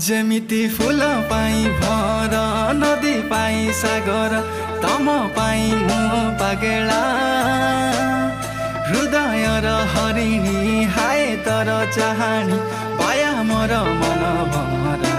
जेमिति फूल पाई भर नदी पाई सागर तम पाई मु पागेला हृदय र हरिणी हाय तर चाहनी पाया मोर मन भरा।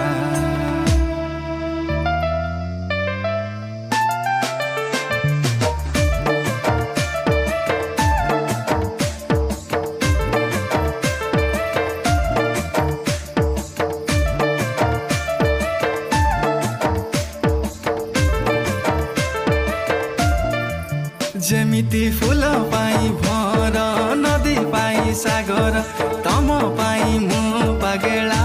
जेमिति फूल पाई भर नदी पाई सागर तम पाई मु पागेला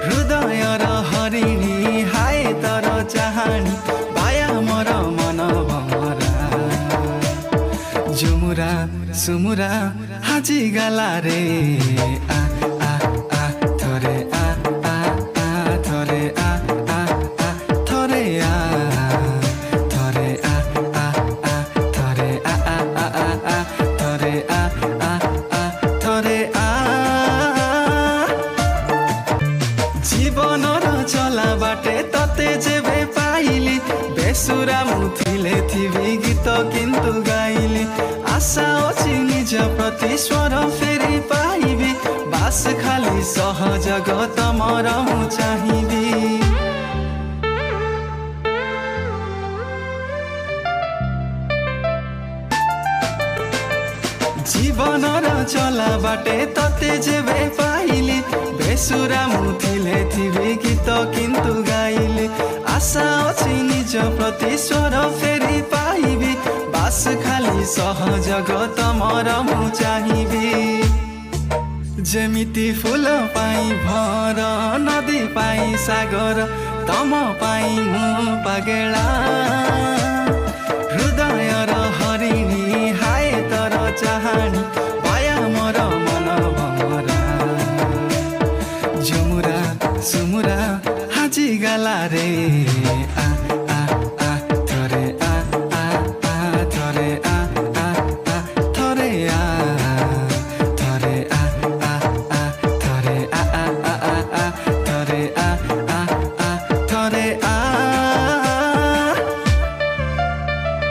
हृदय र हरिणी हाय तर चाहनी पाया मोर मन भरा। जुमुरा सुमुरा हाजी गाला रे आ आ आ थोरे आ आ आ थोरे आ आ आ थोरे आ थोरे आ जीवनर चला बाटे तते जेबे पाइली बेसुरा मुथिले थिबी गीत किंतु गाइली आशा अछि निज प्रति स्वर फेरि पाइबी बास खाली सहजग तमर मु चाहिबी। जीवनर चला बाटे तते जेबे पाइली बेसुरा मुथिले थिबी गीत किंतु गाइली आशा अछि निज प्रति स्वर फेरि पाइबी बास खाली सहजग तमर मु चाहिबी। जेमिति फूल पाई भर नदी पाई सागर तम पाई मु पागेला हृदय र हरिणी हाय तर चाहनी पाया मोर मन भरा। जुमुरा सुमुरा हाजी गाला रे आ